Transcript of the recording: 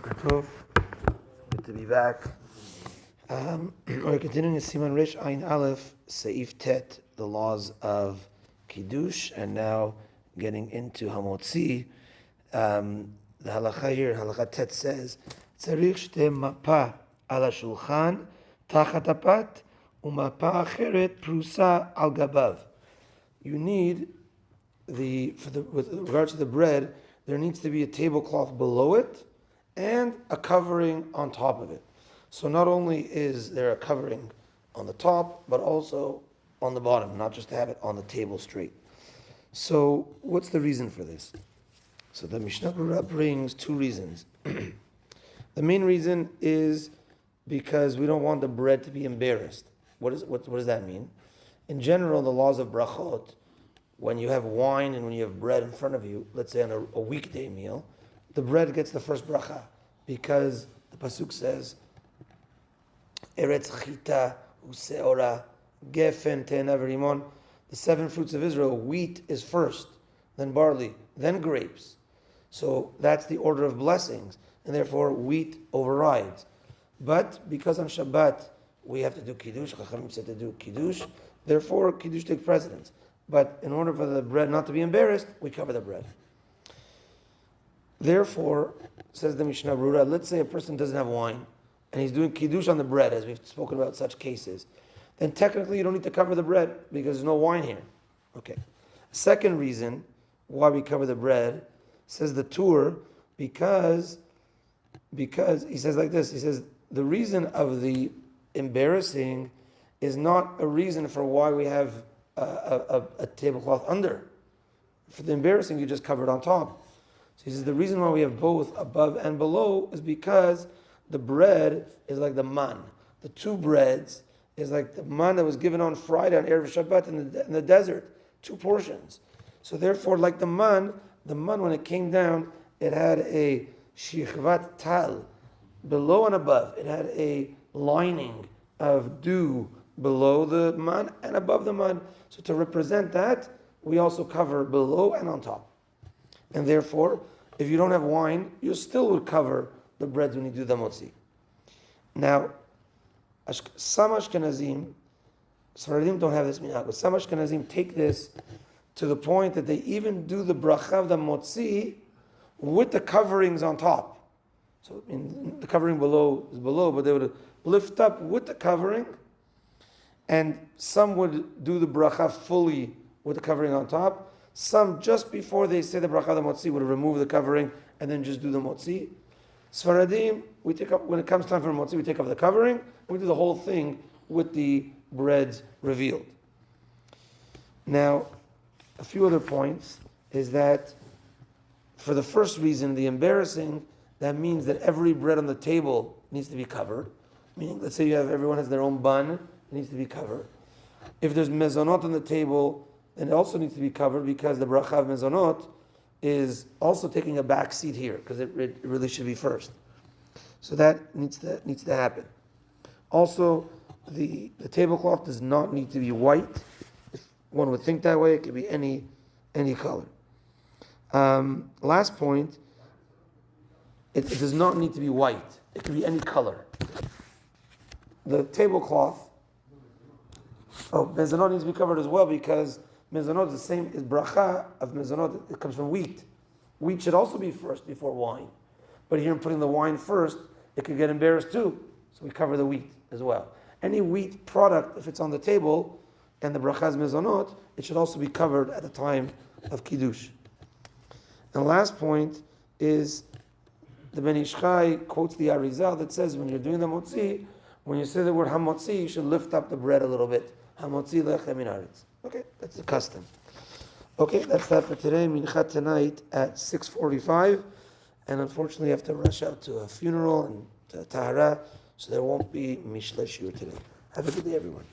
Boker Tov. Good to be back. We're continuing Siman Rish Ayin Aleph Seif Tet, the laws of Kiddush, and now getting into Hamotzi. The halacha here, halacha Tet says, Tzarich shte mapa ala shulchan tachat apat umapa acheret prusa al gabav. You need with regards to the bread, there needs to be a tablecloth below it and a covering on top of it. So not only is there a covering on the top, but also on the bottom, not just to have it on the table straight. So what's the reason for this? So the Mishnah Berurah brings two reasons. The main reason is because we don't want the bread to be embarrassed. What does that mean? In general, the laws of brachot, when you have wine and when you have bread in front of you, let's say on a weekday meal, the bread gets the first bracha because the pasuk says, Eretz chita useora gefen te'ena v'rimon. The seven fruits of Israel, wheat is first, then barley, then grapes. So that's the order of blessings, and therefore wheat overrides. But because on Shabbat we have to do kiddush, Chachamim said to do kiddush, therefore kiddush takes precedence. But in order for the bread not to be embarrassed, we cover the bread. Therefore, says the Mishnah Berurah, let's say a person doesn't have wine, and he's doing kiddush on the bread, as we've spoken about such cases, then technically you don't need to cover the bread because there's no wine here. Okay. Second reason why we cover the bread, says the Tur, because he says like this, he says the reason of the embarrassing is not a reason for why we have a tablecloth under. For the embarrassing, you just cover it on top. So he says the reason why we have both above and below is because the bread is like the man. The two breads is like the man that was given on Friday on Erev Shabbat in the desert. Two portions. So therefore, like the man when it came down, it had a shichvat tal below and above. It had a lining of dew below the man and above the man. So to represent that, we also cover below and on top. And therefore, if you don't have wine, you still would cover the bread when you do the motzi. Now, some Ashkenazim, Sfaradim don't have this minhag, but some Ashkenazim take this to the point that they even do the bracha of the motzi with the coverings on top. So the covering below is below, but they would lift up with the covering. And some would do the bracha fully with the covering on top. Some, just before they say the bracha of the motzi, would remove the covering and then just do the motzi. Sfaradim, we take up, when it comes time for motzi, we take off the covering, we do the whole thing with the breads revealed. Now, a few other points is that for the first reason, the embarrassing, that means that every bread on the table needs to be covered. Meaning, let's say everyone has their own bun, it needs to be covered. If there's mezonot on the table, then it also needs to be covered because the bracha of mezonot is also taking a back seat here because it really should be first. So that needs to happen. Also, the tablecloth does not need to be white. If one would think that way, it could be any color. Last point, it does not need to be white. It can be any color. The tablecloth, mezonot needs to be covered as well because mezonot is the same as bracha of mezonot. It comes from wheat. Wheat should also be first before wine. But here I'm putting the wine first, it could get embarrassed too. So we cover the wheat as well. Any wheat product, if it's on the table and the bracha is mezonot, it should also be covered at the time of kiddush. And the last point is the Ben Ish Chai quotes the Arizal that says when you're doing the motzi, when you say the word hamotzi, you should lift up the bread a little bit. Hamotzi lechem min haaretz. Okay, that's the custom. Okay, that's that for today. Mincha tonight at 6:45, and unfortunately I have to rush out to a funeral and to Tahara, so there won't be Mishle Shiur today. Have a good day, everyone.